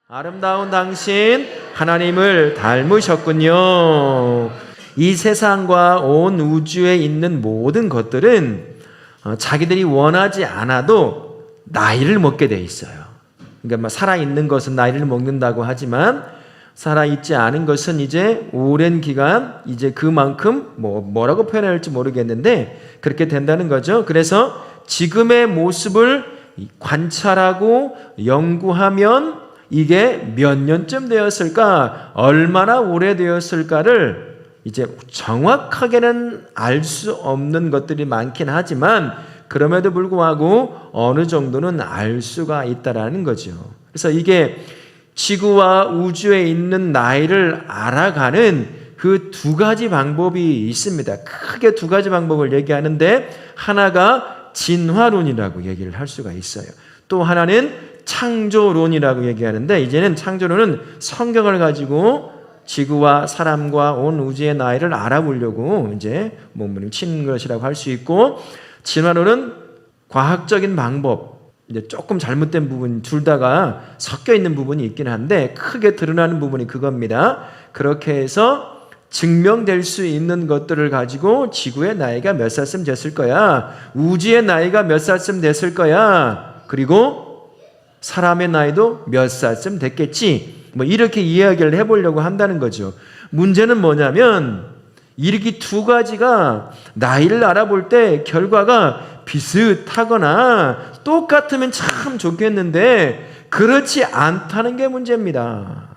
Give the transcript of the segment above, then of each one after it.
아름다운 당신 하나님을 닮으셨군요. 이 세상과 온 우주에 있는 모든 것들은 자기들이 원하지 않아도 나이를 먹게 돼 있어요. 그러니까 살아있는 것은 나이를 먹는다고 하지만 살아있지 않은 것은 이제 오랜 기간 이제 그만큼 뭐라고 표현해야 할지 모르겠는데 그렇게 된다는 거죠. 그래서 지금의 모습을 관찰하고 연구하면 이게 몇 년쯤 되었을까, 얼마나 오래되었을까를 이제 정확하게는 알 수 없는 것들이 많긴 하지만 그럼에도 불구하고 어느 정도는 알 수가 있다라는 거죠. 그래서 이게 지구와 우주에 있는 나이를 알아가는 그 두 가지 방법이 있습니다. 크게 두 가지 방법을 얘기하는데 하나가 진화론이라고 얘기를 할 수가 있어요. 또 하나는 창조론이라고 얘기하는데 이제는 창조론은 성경을 가지고 지구와 사람과 온 우주의 나이를 알아보려고 이제 몸부림 치는 것이라고 할 수 있고, 진화론은 과학적인 방법, 이제 조금 잘못된 부분 둘 다가 섞여 있는 부분이 있긴 한데 크게 드러나는 부분이 그겁니다. 그렇게 해서 증명될 수 있는 것들을 가지고 지구의 나이가 몇 살쯤 됐을 거야, 우주의 나이가 몇 살쯤 됐을 거야, 그리고 사람의 나이도 몇 살쯤 됐겠지, 이렇게 이야기를 해보려고 한다는 거죠. 문제는 뭐냐면 이렇게 두 가지가 나이를 알아볼 때 결과가 비슷하거나 똑같으면 참 좋겠는데 그렇지 않다는 게 문제입니다.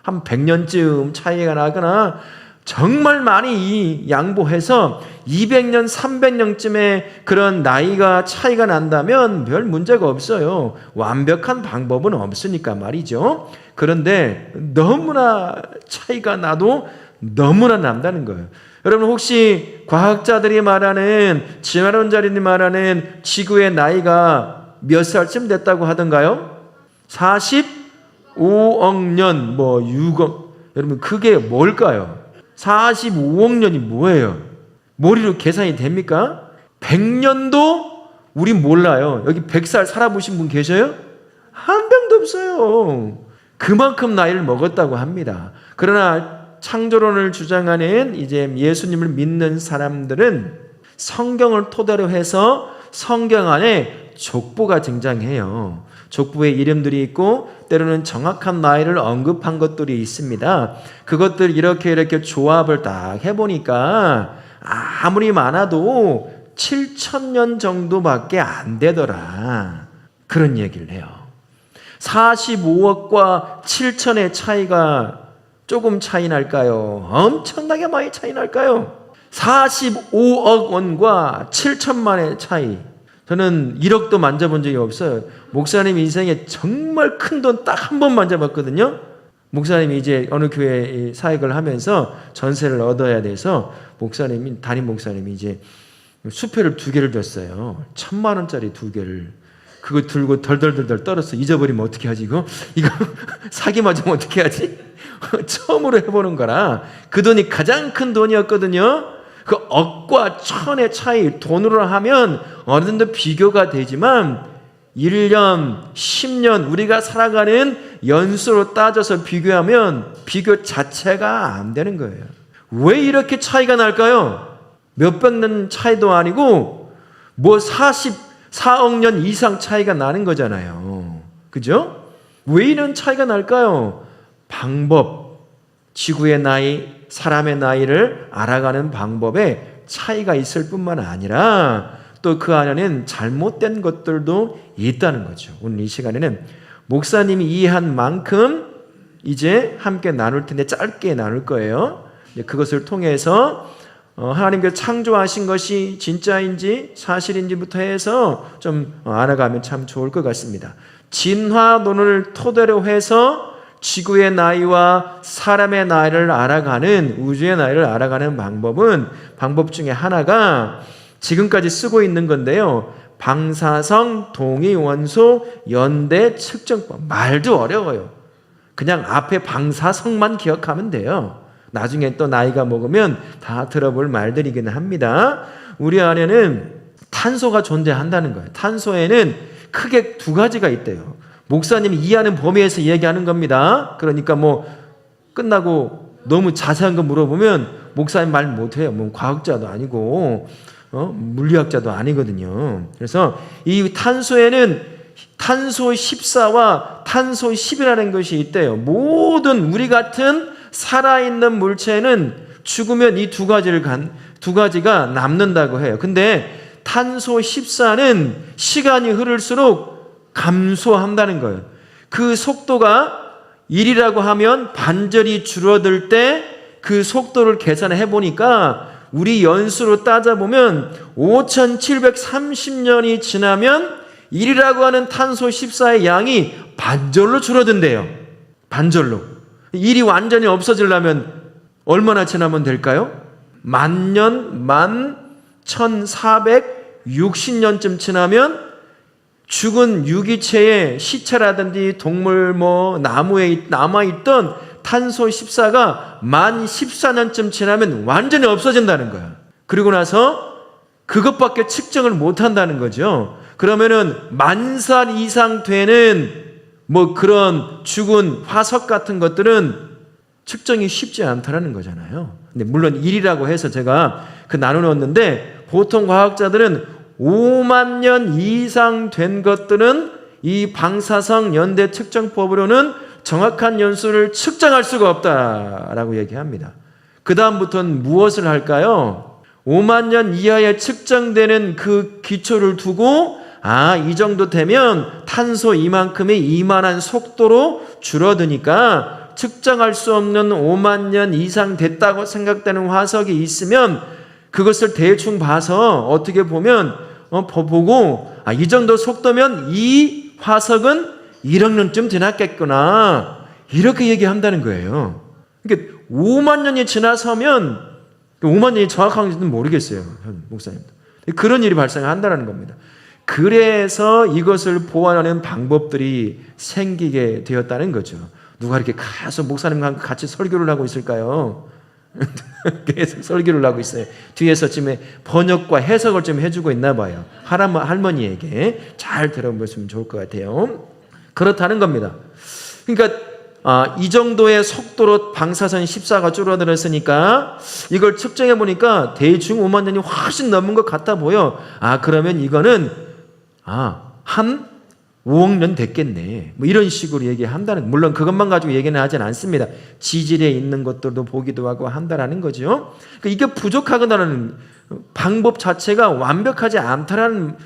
한 100년쯤 차이가 나거나 정말 많이 양보해서 200년, 300년쯤에 그런 나이가 차이가 난다면 별 문제가 없어요. 완벽한 방법은 없으니까 말이죠. 그런데 너무나 차이가 나도 너무나 난다는 거예요. 여러분 혹시 과학자들이 말하는, 진화론자들이 말하는 지구의 나이가 몇 살쯤 됐다고 하던가요? 45억 년, 6억. 여러분 그게 뭘까요? 45억 년이 뭐예요? 머리로 계산이 됩니까? 100년도 우리 몰라요. 여기 100살 살아보신 분 계셔요? 한 명도 없어요. 그만큼 나이를 먹었다고 합니다. 그러나 창조론을 주장하는 이제 예수님을 믿는 사람들은 성경을 토대로 해서 성경 안에 족보가 등장해요. 족보에 이름들이 있고 때로는 정확한 나이를 언급한 것들이 있습니다. 그것들 이렇게 조합을 딱 해보니까 아무리 많아도 7,000년 정도밖에 안 되더라, 그런 얘기를 해요. 45억과 7천의 차이가 조금 차이 날까요? 엄청나게 많이 차이 날까요? 45억 원과 7천만의 차이. 저는 1억도 만져본 적이 없어요. 목사님 인생에 정말 큰 돈 딱 한 번 만져봤거든요. 목사님이 이제 어느 교회 사역을 하면서 전세를 얻어야 돼서 담임 목사님이 이제 수표를 2개를 줬어요. 1,000만 원짜리 2개를. 그거 들고 덜덜덜 떨었어. 잊어버리면 어떻게 하지 이거 사기 맞으면 어떻게 하지? 처음으로 해보는 거라 그 돈이 가장 큰 돈이었거든요. 그 억과 천의 차이, 돈으로 하면 어느 정도 비교가 되지만 1년, 10년 우리가 살아가는 연수로 따져서 비교하면 비교 자체가 안 되는 거예요. 왜 이렇게 차이가 날까요? 몇백 년 차이도 아니고 44억 년 이상 차이가 나는 거잖아요. 그죠? 왜 이런 차이가 날까요? 방법, 지구의 나이, 사람의 나이를 알아가는 방법에 차이가 있을 뿐만 아니라 또 그 안에는 잘못된 것들도 있다는 거죠. 오늘 이 시간에는 목사님이 이해한 만큼 이제 함께 나눌 텐데 짧게 나눌 거예요. 그것을 통해서 하나님께서 창조하신 것이 진짜인지 사실인지부터 해서 좀 알아가면 참 좋을 것 같습니다. 진화론을 토대로 해서 지구의 나이와 사람의 나이를 알아가는, 우주의 나이를 알아가는 방법 중에 하나가 지금까지 쓰고 있는 건데요. 방사성 동위원소 연대 측정법. 말도 어려워요. 그냥 앞에 방사성만 기억하면 돼요. 나중에 또 나이가 먹으면 다 들어볼 말들이긴 합니다. 우리 안에는 탄소가 존재한다는 거예요. 탄소에는 크게 두 가지가 있대요. 목사님이 이해하는 범위에서 얘기하는 겁니다. 그러니까 뭐 끝나고 너무 자세한 거 물어보면 목사님 말 못해요. 뭐 과학자도 아니고 물리학자도 아니거든요. 그래서 이 탄소에는 탄소 14와 탄소 10이라는 것이 있대요. 모든 우리 같은 살아있는 물체는 죽으면 이 두 가지가 남는다고 해요. 근데 탄소 14는 시간이 흐를수록 감소한다는 거예요. 그 속도가 1이라고 하면 반절이 줄어들 때 그 속도를 계산해 보니까 우리 연수로 따져보면 5730년이 지나면 1이라고 하는 탄소 14의 양이 반절로 줄어든대요. 반절로. 1이 완전히 없어지려면 얼마나 지나면 될까요? 11,460년쯤 지나면 죽은 유기체의 시체라든지 동물 나무에 남아있던 탄소 14가 만 14년쯤 지나면 완전히 없어진다는 거야. 그리고 나서 그것밖에 측정을 못 한다는 거죠. 그러면은 10,000살 이상 되는 그런 죽은 화석 같은 것들은 측정이 쉽지 않다라는 거잖아요. 근데 물론 1이라고 해서 제가 나눠놓았는데 보통 과학자들은 5만 년 이상 된 것들은 이 방사성 연대 측정법으로는 정확한 연수를 측정할 수가 없다라고 얘기합니다. 그 다음부터는 무엇을 할까요? 5만 년 이하에 측정되는 그 기초를 두고 이 정도 되면 탄소 이만큼이 이만한 속도로 줄어드니까 측정할 수 없는 5만 년 이상 됐다고 생각되는 화석이 있으면 그것을 대충 봐서 어떻게 보면 보고 이 정도 속도면 이 화석은 1억 년쯤 지났겠구나 이렇게 얘기한다는 거예요. 그러니까 5만 년이 지나서면 5만 년이 정확한지는 모르겠어요. 목사님도. 그런 일이 발생한다는 겁니다. 그래서 이것을 보완하는 방법들이 생기게 되었다는 거죠. 누가 이렇게 가서 목사님과 같이 설교를 하고 있을까요? 계속 설교를 하고 있어요. 뒤에서 지금 번역과 해석을 좀 해주고 있나 봐요. 할머니에게 잘 들어보시면 좋을 것 같아요. 그렇다는 겁니다. 그러니까 이 정도의 속도로 방사선 14가 줄어들었으니까 이걸 측정해 보니까 대충 5만 년이 훨씬 넘은 것 같아 보여. 그러면 이거는 한 5억 년 됐겠네. 이런 식으로 얘기한다는, 물론 그것만 가지고 얘기는 하진 않습니다. 지질에 있는 것들도 보기도 하고 한다라는 거죠. 그러니까 이게 부족하다는 방법 자체가 완벽하지 않다라는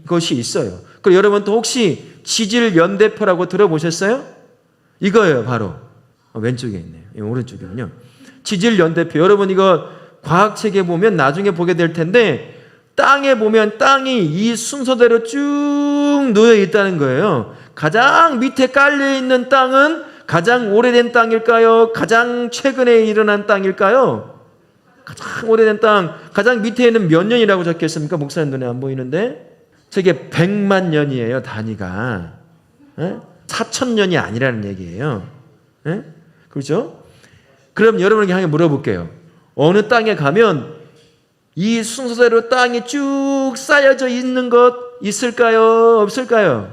것이 있어요. 그리고 여러분 또 혹시 지질 연대표라고 들어보셨어요? 이거예요, 바로. 왼쪽에 있네요. 오른쪽이군요. 지질 연대표. 여러분 이거 과학책에 보면 나중에 보게 될 텐데 땅에 보면 땅이 이 순서대로 쭉 놓여 있다는 거예요. 가장 밑에 깔려 있는 땅은 가장 오래된 땅일까요? 가장 최근에 일어난 땅일까요? 가장 오래된 땅, 가장 밑에 있는 몇 년이라고 적혀 있습니까? 목사님 눈에 안 보이는데 저게 100만 년이에요, 단위가. 4,000년이 아니라는 얘기예요. 그렇죠? 그럼 여러분에게 하나 물어볼게요. 어느 땅에 가면 이 순서대로 땅이 쭉 쌓여져 있는 것 있을까요? 없을까요?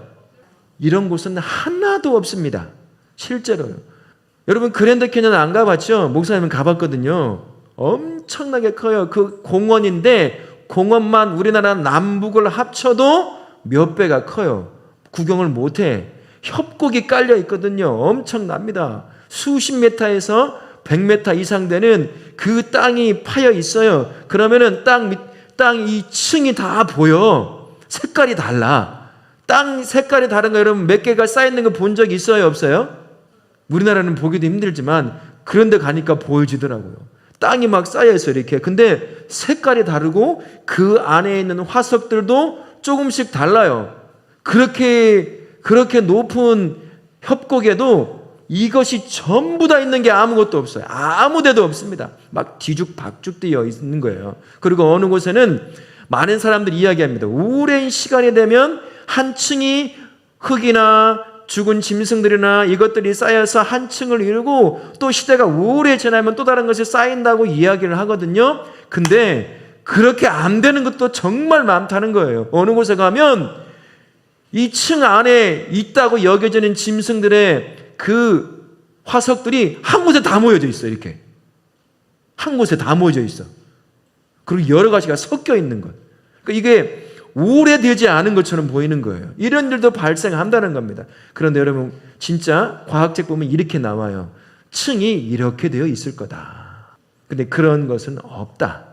이런 곳은 하나도 없습니다. 실제로요. 여러분 그랜드 캐년 안 가봤죠? 목사님은 가봤거든요. 엄청나게 커요. 그 공원인데 공원만 우리나라 남북을 합쳐도 몇 배가 커요. 구경을 못해. 협곡이 깔려 있거든요. 엄청납니다. 수십 미터에서 100m 이상 되는 그 땅이 파여 있어요. 그러면은 땅 이 층이 다 보여. 색깔이 달라. 땅 색깔이 다른 거 여러분 몇 개가 쌓여있는 거 본 적 있어요? 없어요? 우리나라는 보기도 힘들지만 그런 데 가니까 보여지더라고요. 땅이 막 쌓여있어요, 이렇게. 근데 색깔이 다르고 그 안에 있는 화석들도 조금씩 달라요. 그렇게 높은 협곡에도 이것이 전부 다 있는 게 아무것도 없어요. 아무 데도 없습니다. 막 뒤죽박죽 되어 있는 거예요. 그리고 어느 곳에는 많은 사람들이 이야기합니다. 오랜 시간이 되면 한 층이 흙이나 죽은 짐승들이나 이것들이 쌓여서 한 층을 이루고 또 시대가 오래 지나면 또 다른 것이 쌓인다고 이야기를 하거든요. 근데 그렇게 안 되는 것도 정말 많다는 거예요. 어느 곳에 가면 이 층 안에 있다고 여겨지는 짐승들의 그 화석들이 한 곳에 다 모여져 있어요. 이렇게 한 곳에 다 모여져 있어. 그리고 여러 가지가 섞여 있는 것. 그러니까 이게 오래되지 않은 것처럼 보이는 거예요. 이런 일도 발생한다는 겁니다. 그런데 여러분, 진짜 과학책 보면 이렇게 나와요. 층이 이렇게 되어 있을 거다. 근데 그런 것은 없다.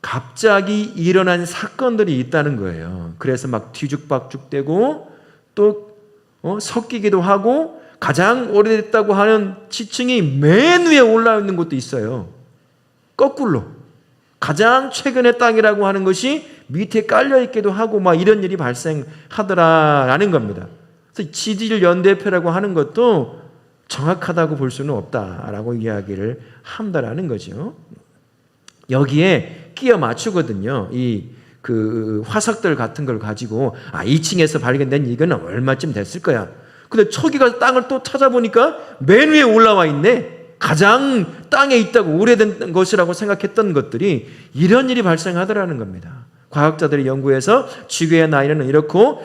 갑자기 일어난 사건들이 있다는 거예요. 그래서 막 뒤죽박죽되고 또 섞이기도 하고, 가장 오래됐다고 하는 지층이 맨 위에 올라 있는 것도 있어요. 거꾸로. 가장 최근의 땅이라고 하는 것이 밑에 깔려 있기도 하고, 막 이런 일이 발생하더라라는 겁니다. 그래서 지질 연대표라고 하는 것도 정확하다고 볼 수는 없다라고 이야기를 한다라는 거죠. 여기에 끼어 맞추거든요. 그 화석들 같은 걸 가지고 2층에서 발견된 이건 얼마쯤 됐을 거야. 근데 초기 가서 땅을 또 찾아보니까 맨 위에 올라와 있네. 가장 땅에 있다고 오래된 것이라고 생각했던 것들이 이런 일이 발생하더라는 겁니다. 과학자들이 연구해서 지구의 나이는 이렇고,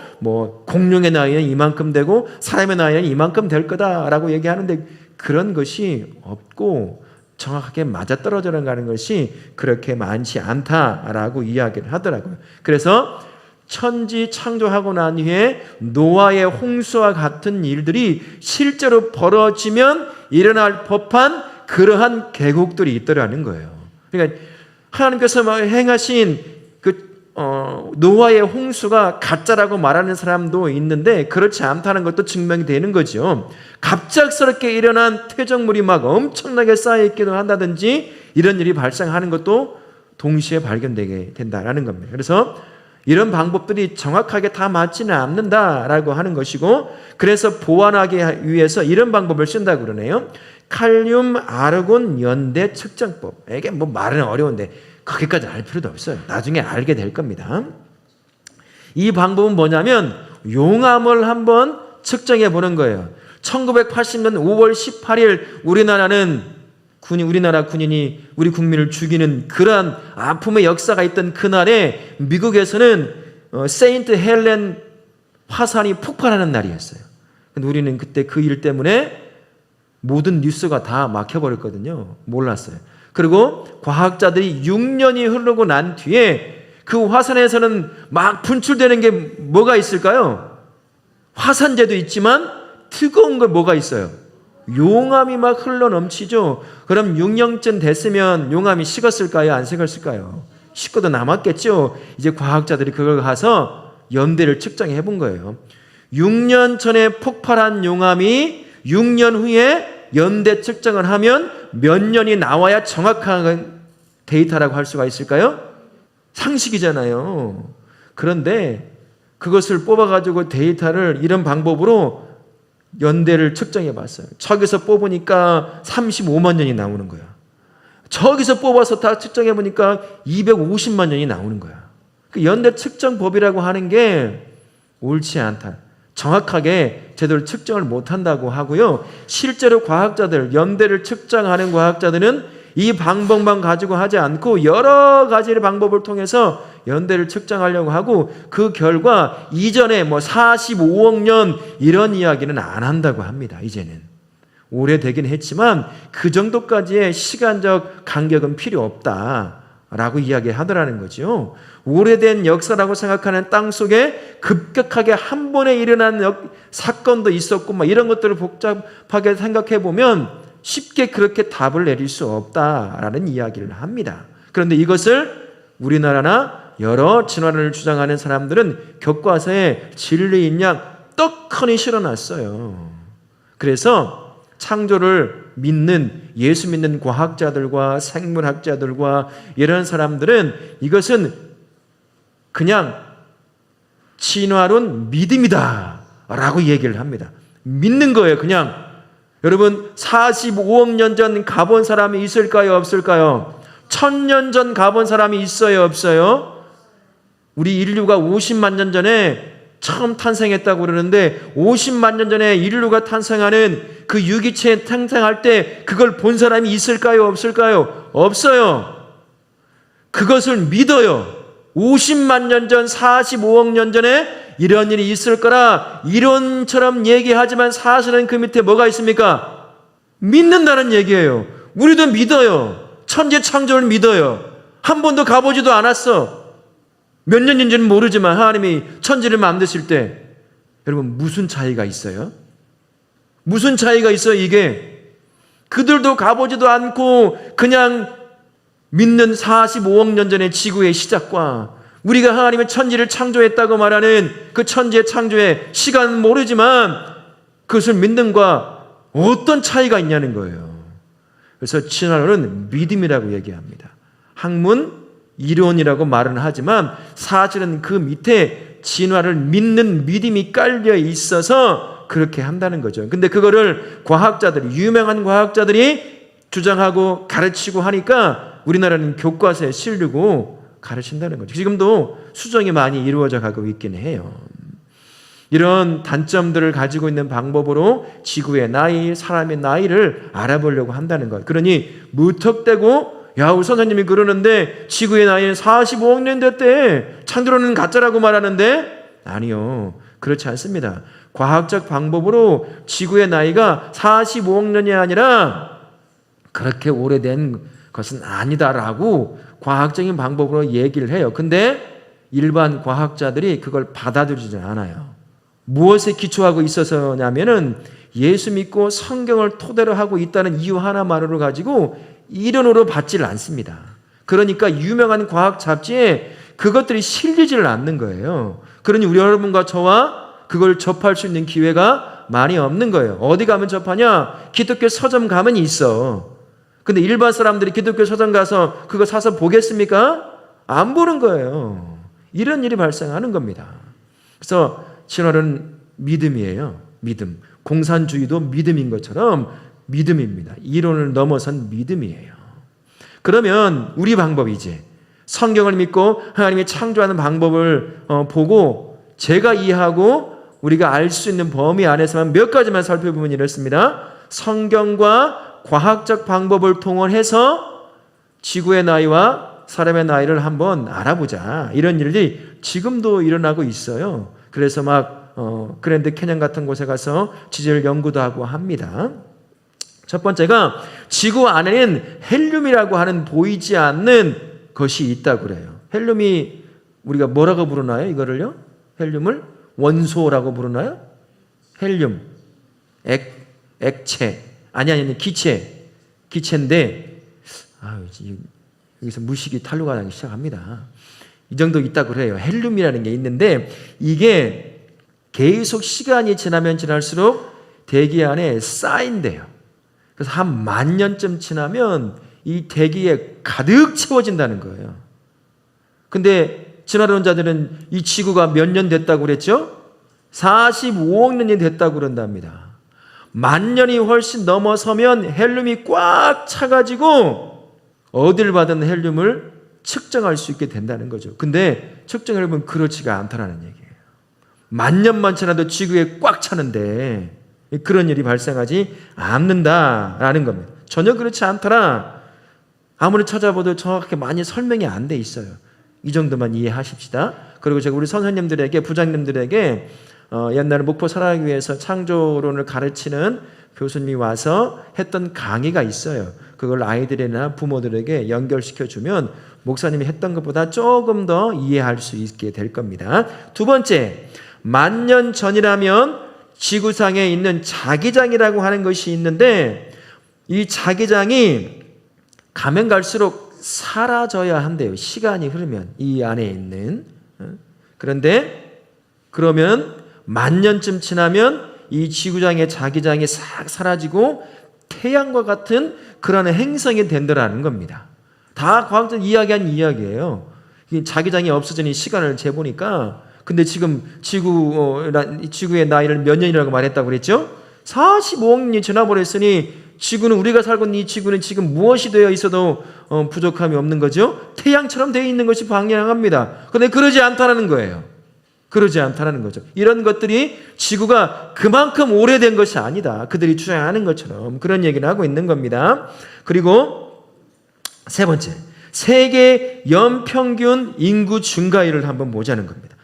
공룡의 나이는 이만큼 되고 사람의 나이는 이만큼 될 거다라고 얘기하는데, 그런 것이 없고 정확하게 맞아떨어져가는 것이 그렇게 많지 않다라고 이야기를 하더라고요. 그래서 천지 창조하고 난 후에 노아의 홍수와 같은 일들이 실제로 벌어지면 일어날 법한 그러한 계곡들이 있더라는 거예요. 그러니까 하나님께서 행하신 노아의 홍수가 가짜라고 말하는 사람도 있는데, 그렇지 않다는 것도 증명이 되는 거죠. 갑작스럽게 일어난 퇴적물이 막 엄청나게 쌓여있기도 한다든지, 이런 일이 발생하는 것도 동시에 발견되게 된다는 겁니다. 그래서 이런 방법들이 정확하게 다 맞지는 않는다라고 하는 것이고, 그래서 보완하기 위해서 이런 방법을 쓴다고 그러네요. 칼륨 아르곤 연대 측정법. 이게 말은 어려운데 거기까지 알 필요도 없어요. 나중에 알게 될 겁니다. 이 방법은 뭐냐면 용암을 한번 측정해 보는 거예요. 1980년 5월 18일 우리나라 군인이 우리 국민을 죽이는 그러한 아픔의 역사가 있던 그날에 미국에서는 세인트 헬렌 화산이 폭발하는 날이었어요. 근데 우리는 그때 그 일 때문에 모든 뉴스가 다 막혀버렸거든요. 몰랐어요. 그리고 과학자들이 6년이 흐르고 난 뒤에 그 화산에서는 막 분출되는 게 뭐가 있을까요? 화산재도 있지만 뜨거운 거 뭐가 있어요? 용암이 막 흘러 넘치죠. 그럼 6년쯤 됐으면 용암이 식었을까요? 안 식었을까요? 식고도 남았겠죠. 이제 과학자들이 그걸 가서 연대를 측정해 본 거예요. 6년 전에 폭발한 용암이 6년 후에 연대 측정을 하면 몇 년이 나와야 정확한 데이터라고 할 수가 있을까요? 상식이잖아요. 그런데 그것을 뽑아가지고 데이터를 이런 방법으로 연대를 측정해 봤어요. 저기서 뽑으니까 35만 년이 나오는 거야. 저기서 뽑아서 다 측정해 보니까 250만 년이 나오는 거야. 그 연대 측정법이라고 하는 게 옳지 않다. 정확하게 제대로 측정을 못한다고 하고요. 실제로 과학자들, 연대를 측정하는 과학자들은 이 방법만 가지고 하지 않고 여러 가지의 방법을 통해서 연대를 측정하려고 하고, 그 결과 이전에 45억 년 이런 이야기는 안 한다고 합니다. 이제는 오래되긴 했지만 그 정도까지의 시간적 간격은 필요 없다라고 이야기하더라는 거죠. 오래된 역사라고 생각하는 땅 속에 급격하게 한 번에 일어난 사건도 있었고 이런 것들을 복잡하게 생각해 보면 쉽게 그렇게 답을 내릴 수 없다라는 이야기를 합니다. 그런데 이것을 우리나라나 여러 진화론을 주장하는 사람들은 교과서에 진리인 양 떡하니 실어놨어요. 그래서 창조를 믿는, 예수 믿는 과학자들과 생물학자들과 이런 사람들은 이것은 그냥 진화론 믿음이다 라고 얘기를 합니다. 믿는 거예요. 그냥. 여러분, 45억 년 전 가본 사람이 있을까요? 없을까요? 1000년 전 가본 사람이 있어요? 없어요? 우리 인류가 50만 년 전에 처음 탄생했다고 그러는데 50만 년 전에 인류가 탄생하는 그 유기체 탄생할 때 그걸 본 사람이 있을까요? 없을까요? 없어요. 그것을 믿어요. 50만 년 전, 45억 년 전에 이런 일이 있을 거라 이론처럼 얘기하지만 사실은 그 밑에 뭐가 있습니까? 믿는다는 얘기예요. 우리도 믿어요. 천지 창조를 믿어요. 한 번도 가보지도 않았어. 몇 년인지는 모르지만 하나님이 천지를 만드실 때 여러분 무슨 차이가 있어요? 무슨 차이가 있어요 이게? 그들도 가보지도 않고 그냥 믿는 45억 년 전의 지구의 시작과 우리가 하나님의 천지를 창조했다고 말하는 그 천지의 창조의 시간은 모르지만 그것을 믿는과 어떤 차이가 있냐는 거예요. 그래서 진화론은 믿음이라고 얘기합니다. 학문, 이론이라고 말은 하지만 사실은 그 밑에 진화를 믿는 믿음이 깔려 있어서 그렇게 한다는 거죠. 근데 그거를 과학자들이, 유명한 과학자들이 주장하고 가르치고 하니까 우리나라는 교과서에 실리고 가르친다는 거죠. 지금도 수정이 많이 이루어져 가고 있긴 해요. 이런 단점들을 가지고 있는 방법으로 지구의 나이, 사람의 나이를 알아보려고 한다는 거예요. 그러니 무턱대고 우리 선생님이 그러는데 지구의 나이는 45억 년 됐대. 창조론은 가짜라고 말하는데 아니요. 그렇지 않습니다. 과학적 방법으로 지구의 나이가 45억 년이 아니라 그렇게 오래된 것은 아니다라고 과학적인 방법으로 얘기를 해요. 근데 일반 과학자들이 그걸 받아들이지 않아요. 무엇에 기초하고 있어서냐면은 예수 믿고 성경을 토대로 하고 있다는 이유 하나만으로 가지고 이론으로 받지를 않습니다. 그러니까 유명한 과학 잡지에 그것들이 실리지를 않는 거예요. 그러니 우리 여러분과 저와 그걸 접할 수 있는 기회가 많이 없는 거예요. 어디 가면 접하냐? 기독교 서점 가면 있어. 근데 일반 사람들이 기독교 서점 가서 그거 사서 보겠습니까? 안 보는 거예요. 이런 일이 발생하는 겁니다. 그래서 진화론은 믿음이에요. 믿음. 공산주의도 믿음인 것처럼 믿음입니다. 이론을 넘어선 믿음이에요. 그러면 우리 방법이지. 성경을 믿고 하나님이 창조하는 방법을 보고 제가 이해하고 우리가 알 수 있는 범위 안에서만 몇 가지만 살펴보면 이렇습니다. 성경과 과학적 방법을 통원해서 지구의 나이와 사람의 나이를 한번 알아보자. 이런 일들이 지금도 일어나고 있어요. 그래서 막 그랜드 캐년 같은 곳에 가서 지질 연구도 하고 합니다. 첫 번째가 지구 안에는 헬륨이라고 하는 보이지 않는 것이 있다고 그래요. 헬륨이 우리가 뭐라고 부르나요? 이거를요? 헬륨을 원소라고 부르나요? 헬륨, 액체, 아니 기체인데 여기서 무식이 탄로가 나기 시작합니다. 이 정도 있다고 그래요. 헬륨이라는 게 있는데 이게 계속 시간이 지나면 지날수록 대기 안에 쌓인대요. 그래서 한 10,000년쯤 지나면 이 대기에 가득 채워진다는 거예요. 근데 진화론자들은 이 지구가 몇 년 됐다고 그랬죠? 45억 년이 됐다고 그런답니다. 10,000년이 훨씬 넘어서면 헬륨이 꽉 차가지고 어딜 받은 헬륨을 측정할 수 있게 된다는 거죠. 근데 측정해보면 그렇지가 않다는 얘기예요. 10,000년만 지나도 지구에 꽉 차는데 그런 일이 발생하지 않는다라는 겁니다. 전혀 그렇지 않더라. 아무리 찾아봐도 정확하게 많이 설명이 안 돼 있어요. 이 정도만 이해하십시다. 그리고 제가 우리 선생님들에게, 부장님들에게 옛날에 목포 사랑교회에서 창조론을 가르치는 교수님이 와서 했던 강의가 있어요. 그걸 아이들이나 부모들에게 연결시켜주면 목사님이 했던 것보다 조금 더 이해할 수 있게 될 겁니다. 두 번째, 10,000년 전이라면 지구상에 있는 자기장이라고 하는 것이 있는데 이 자기장이 가면 갈수록 사라져야 한대요. 시간이 흐르면 이 안에 있는. 그런데 그러면 10,000년쯤 지나면 이 지구장의 자기장이 싹 사라지고 태양과 같은 그런 행성이 된다라는 겁니다. 다 과학적 이야기한 이야기예요. 자기장이 없어지니 시간을 재보니까 근데 지금 지구의 나이를 몇 년이라고 말했다고 그랬죠? 45억 년이 지나버렸으니 지구는 우리가 살고 있는 이 지구는 지금 무엇이 되어 있어도 부족함이 없는 거죠? 태양처럼 되어 있는 것이 방향합니다. 그런데 그러지 않다는 거예요. 그러지 않다는 거죠. 이런 것들이 지구가 그만큼 오래된 것이 아니다. 그들이 주장하는 것처럼 그런 얘기를 하고 있는 겁니다. 그리고 세 번째, 세계 연평균 인구 증가율을 한번 보자는 겁니다.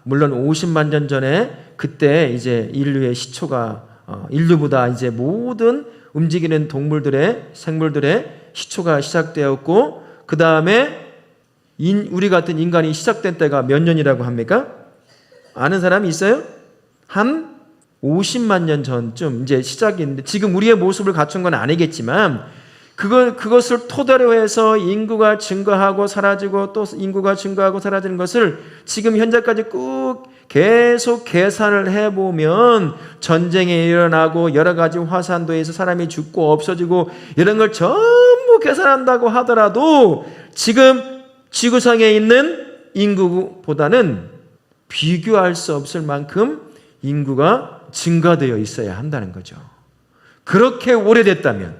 물론 50만 년 전에 그때 이제 인류의 시초가 인류보다 이제 모든 움직이는 동물들의 생물들의 시초가 시작되었고 그 다음에 우리 같은 인간이 시작된 때가 몇 년이라고 합니까? 아는 사람이 있어요? 한 50만 년 전쯤 이제 시작인데 지금 우리의 모습을 갖춘 건 아니겠지만 그것을 토대로 해서 인구가 증가하고 사라지고 또 인구가 증가하고 사라지는 것을 지금 현재까지 꾹 계속 계산을 해보면 전쟁이 일어나고 여러 가지 화산도에서 사람이 죽고 없어지고 이런 걸 전부 계산한다고 하더라도 지금 지구상에 있는 인구보다는 비교할 수 없을 만큼 인구가 증가되어 있어야 한다는 거죠. 그렇게 오래됐다면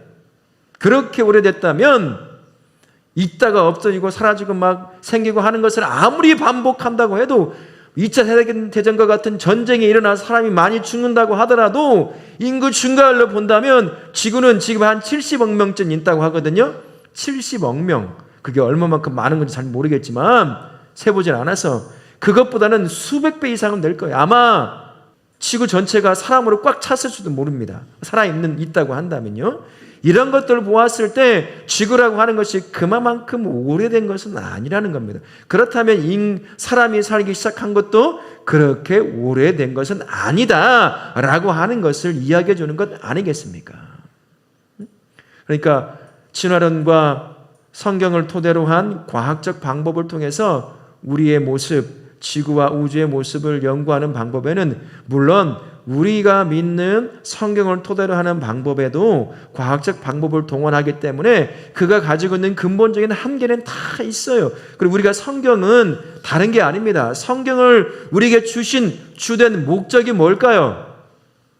있다가 없어지고 사라지고 막 생기고 하는 것을 아무리 반복한다고 해도 2차 세계대전과 같은 전쟁이 일어나서 사람이 많이 죽는다고 하더라도 인구 증가율로 본다면 지구는 지금 한 70억 명쯤 있다고 하거든요. 70억 명. 그게 얼마만큼 많은 건지 잘 모르겠지만 세보질 않아서 그것보다는 수백 배 이상은 될 거예요. 아마 지구 전체가 사람으로 꽉 찼을지도 모릅니다. 있다고 한다면요. 이런 것들을 보았을 때 지구라고 하는 것이 그만큼 오래된 것은 아니라는 겁니다. 그렇다면 사람이 살기 시작한 것도 그렇게 오래된 것은 아니다라고 하는 것을 이야기해 주는 것 아니겠습니까? 그러니까 진화론과 성경을 토대로 한 과학적 방법을 통해서 우리의 모습, 지구와 우주의 모습을 연구하는 방법에는 물론 우리가 믿는 성경을 토대로 하는 방법에도 과학적 방법을 동원하기 때문에 그가 가지고 있는 근본적인 한계는 다 있어요. 그리고 우리가 성경은 다른 게 아닙니다. 성경을 우리에게 주신 주된 목적이 뭘까요?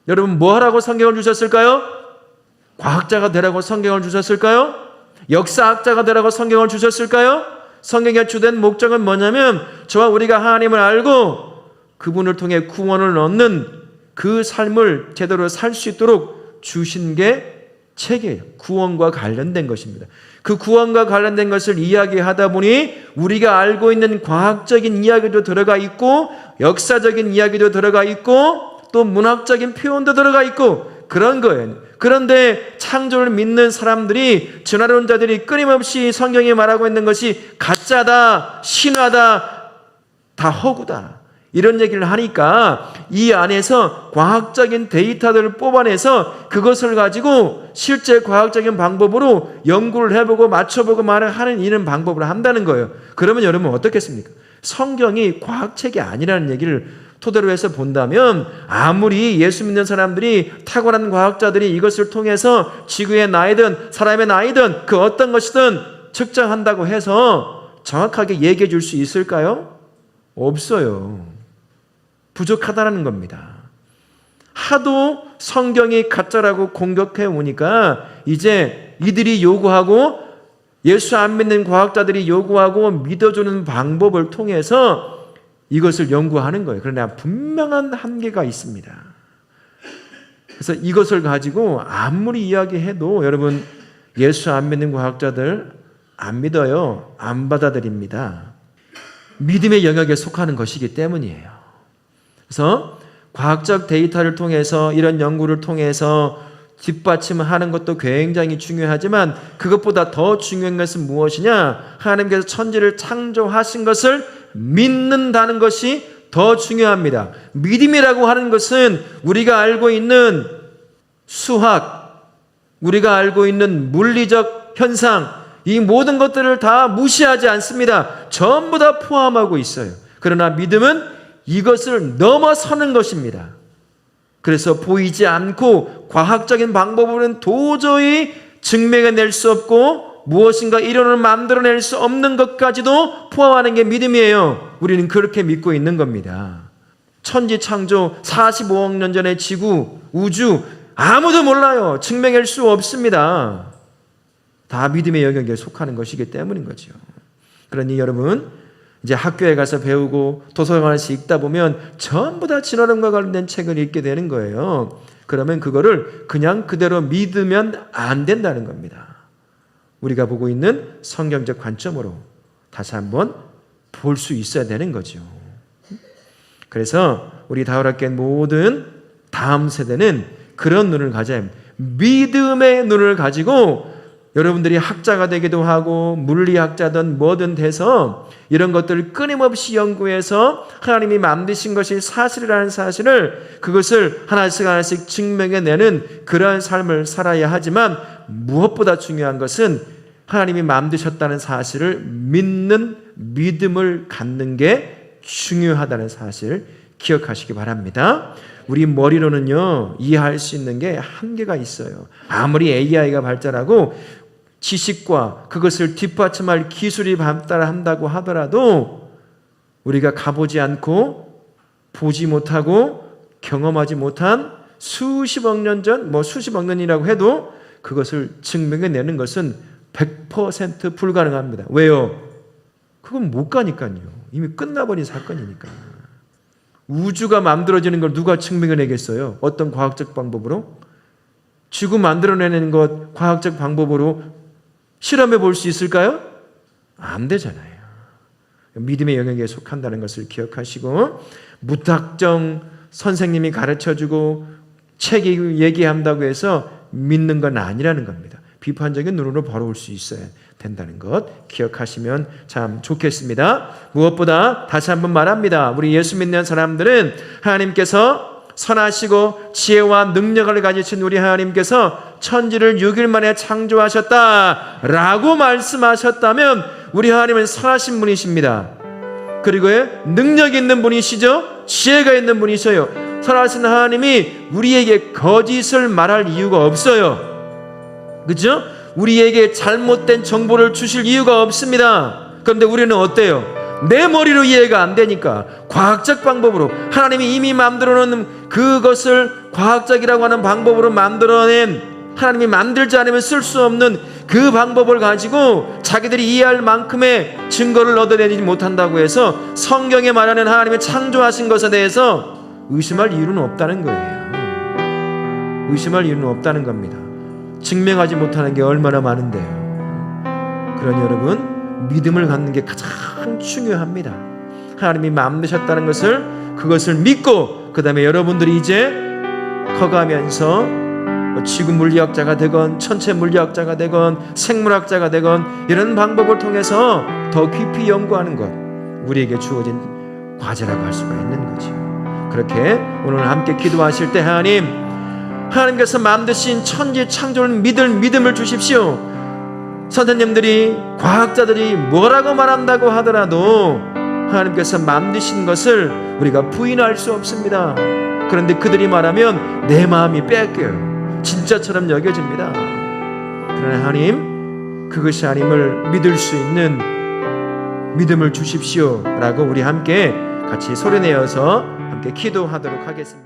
여러분 뭐 하라고 성경을 주셨을까요? 과학자가 되라고 성경을 주셨을까요? 역사학자가 되라고 성경을 주셨을까요? 성경의 주된 목적은 뭐냐면 저와 우리가 하나님을 알고 그분을 통해 구원을 얻는 그 삶을 제대로 살 수 있도록 주신 게 책이에요. 구원과 관련된 것입니다. 그 구원과 관련된 것을 이야기하다 보니 우리가 알고 있는 과학적인 이야기도 들어가 있고 역사적인 이야기도 들어가 있고 또 문학적인 표현도 들어가 있고 그런 거예요. 그런데 창조를 믿는 사람들이 진화론자들이 끊임없이 성경이 말하고 있는 것이 가짜다, 신화다, 다 허구다 이런 얘기를 하니까 이 안에서 과학적인 데이터들을 뽑아내서 그것을 가지고 실제 과학적인 방법으로 연구를 해보고 맞춰보고 하는 이런 방법을 한다는 거예요. 그러면 여러분 어떻겠습니까? 성경이 과학책이 아니라는 얘기를 토대로 해서 본다면 아무리 예수 믿는 사람들이 탁월한 과학자들이 이것을 통해서 지구의 나이든 사람의 나이든 그 어떤 것이든 측정한다고 해서 정확하게 얘기해 줄 수 있을까요? 없어요. 부족하다는 겁니다. 하도 성경이 가짜라고 공격해 오니까 이제 이들이 요구하고 예수 안 믿는 과학자들이 요구하고 믿어주는 방법을 통해서 이것을 연구하는 거예요. 그러나 분명한 한계가 있습니다. 그래서 이것을 가지고 아무리 이야기해도 여러분 예수 안 믿는 과학자들 안 믿어요. 안 받아들입니다. 믿음의 영역에 속하는 것이기 때문이에요. 그래서 과학적 데이터를 통해서 이런 연구를 통해서 뒷받침하는 것도 굉장히 중요하지만 그것보다 더 중요한 것은 무엇이냐? 하나님께서 천지를 창조하신 것을 믿는다는 것이 더 중요합니다. 믿음이라고 하는 것은 우리가 알고 있는 수학, 우리가 알고 있는 물리적 현상, 이 모든 것들을 다 무시하지 않습니다. 전부 다 포함하고 있어요. 그러나 믿음은 이것을 넘어서는 것입니다. 그래서 보이지 않고 과학적인 방법으로는 도저히 증명해낼 수 없고 무엇인가 이론을 만들어낼 수 없는 것까지도 포함하는 게 믿음이에요. 우리는 그렇게 믿고 있는 겁니다. 천지 창조 45억 년 전의 지구, 우주 아무도 몰라요. 증명할 수 없습니다. 다 믿음의 영역에 속하는 것이기 때문인 거죠. 그러니 여러분 이제 학교에 가서 배우고 도서관에서 읽다 보면 전부 다 진화론과 관련된 책을 읽게 되는 거예요. 그러면 그거를 그냥 그대로 믿으면 안 된다는 겁니다. 우리가 보고 있는 성경적 관점으로 다시 한번 볼 수 있어야 되는 거죠. 그래서 우리 다울학교 모든 다음 세대는 그런 눈을 가져야 합니다. 믿음의 눈을 가지고 여러분들이 학자가 되기도 하고 물리학자든 뭐든 돼서 이런 것들을 끊임없이 연구해서 하나님이 만드신 것이 사실이라는 사실을, 그것을 하나씩 하나씩 증명해내는 그러한 삶을 살아야 하지만, 무엇보다 중요한 것은 하나님이 만드셨다는 사실을 믿는 믿음을 갖는 게 중요하다는 사실 기억하시기 바랍니다. 우리 머리로는요, 이해할 수 있는 게 한계가 있어요. 아무리 AI가 발달하고 지식과 그것을 뒷받침할 기술이 발달한다고 하더라도 우리가 가보지 않고 보지 못하고 경험하지 못한 수십억 년 전, 수십억 년이라고 해도 그것을 증명해내는 것은 100% 불가능합니다. 왜요? 그건 못 가니까요. 이미 끝나버린 사건이니까. 우주가 만들어지는 걸 누가 증명해내겠어요? 어떤 과학적 방법으로? 지구 만들어내는 것 과학적 방법으로 실험해 볼 수 있을까요? 안 되잖아요. 믿음의 영역에 속한다는 것을 기억하시고, 무작정 선생님이 가르쳐주고 책이 얘기한다고 해서 믿는 건 아니라는 겁니다. 비판적인 눈으로 바라볼 수 있어야 된다는 것 기억하시면 참 좋겠습니다. 무엇보다 다시 한번 말합니다. 우리 예수 믿는 사람들은 하나님께서 선하시고 지혜와 능력을 가지신 우리 하나님께서 천지를 6일 만에 창조하셨다라고 말씀하셨다면 우리 하나님은 선하신 분이십니다. 그리고 능력 있는 분이시죠. 지혜가 있는 분이셔요. 선하신 하나님이 우리에게 거짓을 말할 이유가 없어요. 그렇죠? 우리에게 잘못된 정보를 주실 이유가 없습니다. 그런데 우리는 어때요? 내 머리로 이해가 안 되니까 과학적 방법으로, 하나님이 이미 만들어놓은 그것을 과학적이라고 하는 방법으로 만들어낸, 하나님이 만들지 않으면 쓸 수 없는 그 방법을 가지고 자기들이 이해할 만큼의 증거를 얻어내지 못한다고 해서 성경에 말하는 하나님의 창조하신 것에 대해서 의심할 이유는 없다는 거예요. 의심할 이유는 없다는 겁니다. 증명하지 못하는 게 얼마나 많은데요. 그러니 여러분, 믿음을 갖는 게 가장 중요합니다. 하나님이 만드셨다는 것을, 그것을 믿고 그 다음에 여러분들이 이제 커가면서 지구 물리학자가 되건 천체 물리학자가 되건 생물학자가 되건 이런 방법을 통해서 더 깊이 연구하는 것, 우리에게 주어진 과제라고 할 수가 있는 거죠. 그렇게 오늘 함께 기도하실 때 하나님께서 만드신 천지 창조를 믿을 믿음을 주십시오. 선생님들이, 과학자들이 뭐라고 말한다고 하더라도 하나님께서 만드신 것을 우리가 부인할 수 없습니다. 그런데 그들이 말하면 내 마음이 뺏겨요. 진짜처럼 여겨집니다. 그러나 하나님, 그것이 하나님을 믿을 수 있는 믿음을 주십시오 라고 우리 함께 같이 소리내어서 함께 기도하도록 하겠습니다.